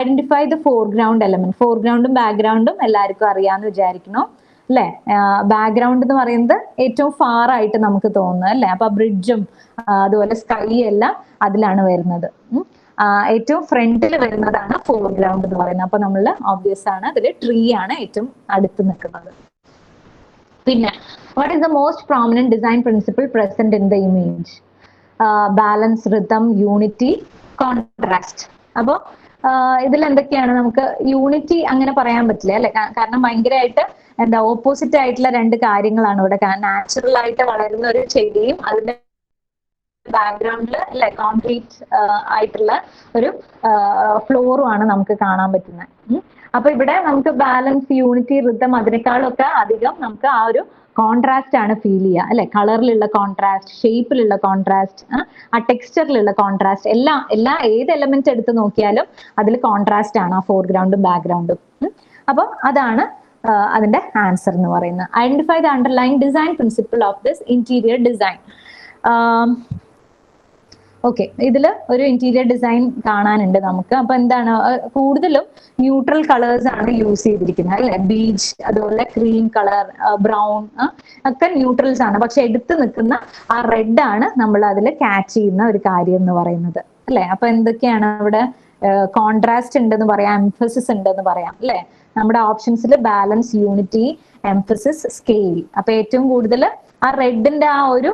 Identify the foreground element. ഫോർഗ്രൗണ്ടും ബാക്ക്ഗ്രൗണ്ടും എല്ലാവർക്കും അറിയാമെന്ന് വിചാരിക്കണം അല്ലെ. ബാക്ക്ഗ്രൗണ്ട് എന്ന് പറയുന്നത് ഏറ്റവും ഫാർ ആയിട്ട് നമുക്ക് തോന്നുന്നത് അല്ലെ. അപ്പൊ ബ്രിഡ്ജും അതുപോലെ സ്കൈ എല്ലാം അതിലാണ് വരുന്നത്. ഏറ്റവും ഫ്രണ്ടിൽ വരുന്നതാണ് ഫോർഗ്രൗണ്ട് എന്ന് പറയുന്നത്. അപ്പൊ നമ്മൾ ഓബ്വിയസ് ആണ് അതിൽ ട്രീ ആണ് ഏറ്റവും അടുത്ത് നിൽക്കുന്നത്. പിന്നെ what is the most prominent design principle present in the image? Balance, rhythm, unity, contrast. അപ്പൊ ഇതിൽ എന്തൊക്കെയാണ്? നമുക്ക് യൂണിറ്റി അങ്ങനെ പറയാൻ പറ്റില്ല അല്ലെ, കാരണം ഭയങ്കരമായിട്ട് എന്താ ഓപ്പോസിറ്റ് ആയിട്ടുള്ള രണ്ട് കാര്യങ്ങളാണ് ഇവിടെ. നാച്ചുറൽ ആയിട്ട് വളരുന്ന ഒരു ചെടിയും അതിന്റെ ബാക്ക്ഗ്രൗണ്ടിൽ അല്ലെ കോൺക്രീറ്റ് ആയിട്ടുള്ള ഒരു ഫ്ലോറും ആണ് നമുക്ക് കാണാൻ പറ്റുന്നത്. അപ്പൊ ഇവിടെ നമുക്ക് ബാലൻസ്, യൂണിറ്റി, റിതം അതിനേക്കാളൊക്കെ അധികം നമുക്ക് ആ ഒരു കോൺട്രാസ്റ്റ് ആണ് ഫീൽ ചെയ്യുക അല്ലെ. കളറിലുള്ള കോൺട്രാസ്റ്റ്, ഷേപ്പിലുള്ള കോൺട്രാസ്റ്റ്, ആ ടെക്സ്ചറിലുള്ള കോൺട്രാസ്റ്റ്, എല്ലാ ഏത് എലമെന്റ് എടുത്ത് നോക്കിയാലും അതിൽ കോൺട്രാസ്റ്റ് ആണ് ആ ഫോർഗ്രൗണ്ടും ബാക്ക്ഗ്രൗണ്ടും. അപ്പൊ അതാണ് അതിന്റെ ആൻസർ എന്ന് പറയുന്നത്. Identify the underline design principle of this interior design. Okay, ഇതിൽ ഒരു ഇന്റീരിയർ ഡിസൈൻ കാണാനുണ്ട് നമുക്ക്. അപ്പൊ എന്താണ്, കൂടുതലും ന്യൂട്രൽ കളേഴ്സ് ആണ് യൂസ് ചെയ്തിരിക്കുന്നത് അല്ലെ. ബീച്ച്, അതുപോലെ ക്രീം കളർ, ബ്രൗൺ ഒക്കെ ന്യൂട്രൽസ് ആണ്. പക്ഷെ എടുത്ത് നിൽക്കുന്ന ആ റെഡ് ആണ് നമ്മൾ അതിൽ ക്യാച്ച് ചെയ്യുന്ന ഒരു കാര്യം എന്ന് പറയുന്നത് അല്ലെ. അപ്പൊ എന്തൊക്കെയാണ് അവിടെ? കോൺട്രാസ്റ്റ് ഉണ്ടെന്ന് പറയാം, എംഫസിസ് ഉണ്ടെന്ന് പറയാം അല്ലെ. നമ്മുടെ ഓപ്ഷൻസിൽ ബാലൻസ്, യൂണിറ്റി, എംഫസിസ്, സ്കെയിൽ. അപ്പൊ ഏറ്റവും കൂടുതൽ ആ റെഡിന്റെ ആ ഒരു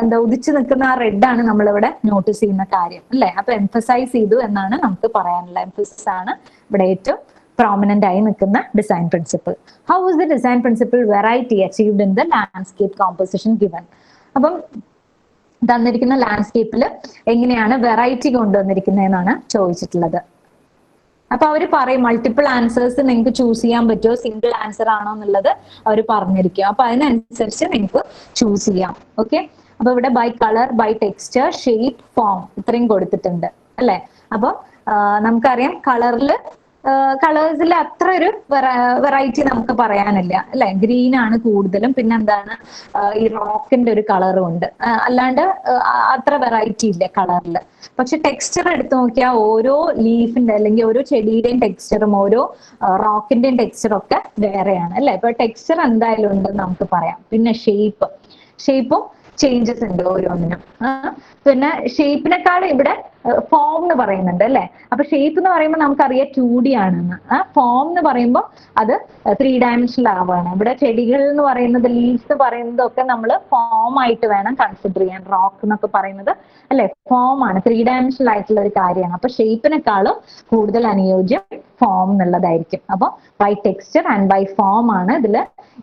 എന്താ ഉദിച്ചു നിൽക്കുന്ന ആ റെഡാണ് നമ്മളിവിടെ നോട്ടീസ് ചെയ്യുന്ന കാര്യം അല്ലെ. അപ്പൊ എംഫസൈസ് ചെയ്തു എന്നാണ് നമുക്ക് പറയാനുള്ള. എംഫസിസ് ആണ് ഇവിടെ ഏറ്റവും പ്രോമിനന്റ് ആയി നിൽക്കുന്ന design principle. How is the design principle variety achieved in the landscape composition given? അപ്പം തന്നിരിക്കുന്ന ലാൻഡ്സ്കേപ്പിൽ എങ്ങനെയാണ് വെറൈറ്റി കൊണ്ടുവന്നിരിക്കുന്നതെന്നാണ് ചോദിച്ചിട്ടുള്ളത്. അപ്പൊ അവർ പറയും മൾട്ടിപ്പിൾ ആൻസേഴ്സ് നിങ്ങൾക്ക് ചൂസ് ചെയ്യാൻ പറ്റുമോ, സിംഗിൾ ആൻസർ ആണോ എന്നുള്ളത് അവർ പറഞ്ഞിരിക്കും. അപ്പൊ അതിനനുസരിച്ച് നിങ്ങൾക്ക് ചൂസ് ചെയ്യാം. ഓക്കെ, അപ്പൊ ഇവിടെ by colour, by texture, shape, form ഇത്രയും കൊടുത്തിട്ടുണ്ട് അല്ലെ. അപ്പൊ നമുക്കറിയാം കളേഴ്സിൽ അത്ര ഒരു വെറൈറ്റി നമുക്ക് പറയാനില്ല അല്ലെ. ഗ്രീൻ ആണ് കൂടുതലും, പിന്നെ എന്താണ് ഈ റോക്കിന്റെ ഒരു കളറും ഉണ്ട്. അല്ലാണ്ട് അത്ര വെറൈറ്റി ഇല്ല കളറിൽ. പക്ഷെ ടെക്സ്ചർ എടുത്തു നോക്കിയാൽ ഓരോ ലീഫിന്റെ അല്ലെങ്കിൽ ഓരോ ചെടിയുടെയും ടെക്സ്ചറും ഓരോ റോക്കിന്റെയും ടെക്സ്ചറും ഒക്കെ വേറെയാണ് അല്ലെ. ഇപ്പൊ ടെക്സ്ചർ എന്തായാലും ഉണ്ടെന്ന് നമുക്ക് പറയാം. പിന്നെ ഷേപ്പും ചേഞ്ചസ് ഉണ്ട് ഓരോന്നിനും. പിന്നെ ഷേപ്പിനെക്കാളും ഇവിടെ ഫോം എന്ന് പറയുന്നുണ്ട് അല്ലെ. അപ്പൊ ഷേപ്പ് എന്ന് പറയുമ്പോൾ നമുക്കറിയാം 2D ആണെന്ന്. ഫോം എന്ന് പറയുമ്പോൾ അത് 3 ഡയമെൻഷനിൽ ആവുകയാണ്. ഇവിടെ ചെടികൾ എന്ന് പറയുന്നത്, ലീവ്സ് എന്ന് പറയുന്നത് ഒക്കെ നമ്മൾ ഫോം ആയിട്ട് വേണം കൺസിഡർ ചെയ്യാൻ. റോക്ക് എന്നൊക്കെ പറയുന്നത് അല്ലെ ഫോം ആണ്, 3 ഡയമെൻഷനിൽ ആയിട്ടുള്ള ഒരു കാര്യമാണ്. അപ്പൊ ഷേപ്പിനെക്കാളും കൂടുതൽ അനുയോജ്യം ഫോം എന്നുള്ളതായിരിക്കും. അപ്പൊ by texture and by form ആണ് ഇതിൽ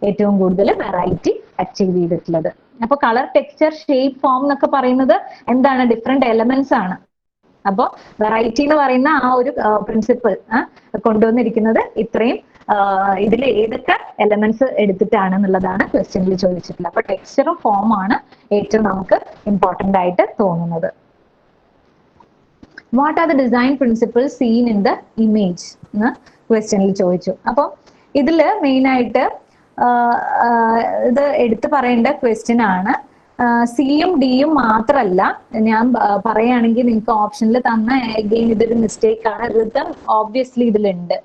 ഏറ്റവും കൂടുതൽ വെറൈറ്റി അച്ചീവ് ചെയ്തിട്ടുള്ളത്. അപ്പൊ കളർ, ടെക്സ്ചർ, ഷേപ്പ്, ഫോം എന്നൊക്കെ പറയുന്നത് എന്താണ്? ഡിഫറെന്റ് എലമെന്റ്സ് ആണ്. അപ്പൊ വെറൈറ്റി എന്ന് പറയുന്ന ആ ഒരു പ്രിൻസിപ്പിൾ കൊണ്ടുവന്നിരിക്കുന്നത് ഇത്രയും ഇതിൽ ഏതൊക്കെ എലമെന്റ്സ് എടുത്തിട്ടാണെന്നുള്ളതാണ് ക്വസ്റ്റ്യനിൽ ചോദിച്ചിട്ടുള്ളത്. അപ്പൊ ടെക്സ്ചറും ഫോമാണ് ഏറ്റവും നമുക്ക് ഇമ്പോർട്ടന്റ് ആയിട്ട് തോന്നുന്നത്. What are the design principle scene in the image എന്ന് ക്വസ്റ്റ്യനിൽ ചോദിച്ചു. അപ്പൊ ഇതില് മെയിൻ ആയിട്ട് ഇത് എടുത്തു പറയേണ്ട ക്വസ്റ്റ്യൻ ആണ്. സിയും ഡിയും മാത്രമല്ല, ഞാൻ പറയുകയാണെങ്കിൽ നിങ്ങൾക്ക് ഓപ്ഷനിൽ തന്ന അഗെയിൻ ഇതൊരു മിസ്റ്റേക്ക് ആണ്. റിതം ഓബ്വിയസ്ലി ഇതിലുണ്ട്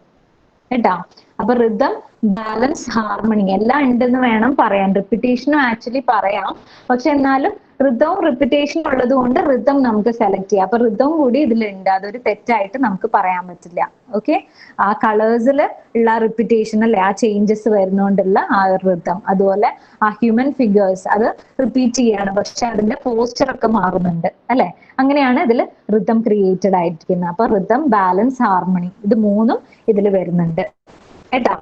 കേട്ടോ. അപ്പൊ റിതം, ബാലൻസ്, ഹാർമണി എല്ലാം ഉണ്ടെന്ന് വേണം പറയാൻ. റിപ്പിറ്റേഷനും ആക്ച്വലി പറയാം, പക്ഷെ എന്നാലും റിതവും റിപ്പിറ്റേഷനും ഉള്ളത് കൊണ്ട് റിതം നമുക്ക് സെലക്ട് ചെയ്യാം. അപ്പൊ റിതം കൂടി ഇതിലുണ്ട്, അതൊരു തെറ്റായിട്ട് നമുക്ക് പറയാൻ പറ്റില്ല. ഓക്കെ, ആ കളേഴ്സിൽ ഉള്ള റിപ്പിറ്റേഷൻ അല്ലെ, ആ ചേഞ്ചസ് വരുന്നോണ്ടുള്ള ആ റിതം. അതുപോലെ ആ ഹ്യൂമൻ ഫിഗേഴ്സ് അത് റിപ്പീറ്റ് ചെയ്യാണ്, പക്ഷെ അതിന്റെ പോസ്റ്റർ ഒക്കെ മാറുന്നുണ്ട് അല്ലെ. അങ്ങനെയാണ് ഇതിൽ റിതം ക്രിയേറ്റഡ് ആയിരിക്കുന്നത്. അപ്പൊ റിതം, ബാലൻസ്, ഹാർമണി ഇത് മൂന്നും ഇതിൽ വരുന്നുണ്ട് കേട്ടോ.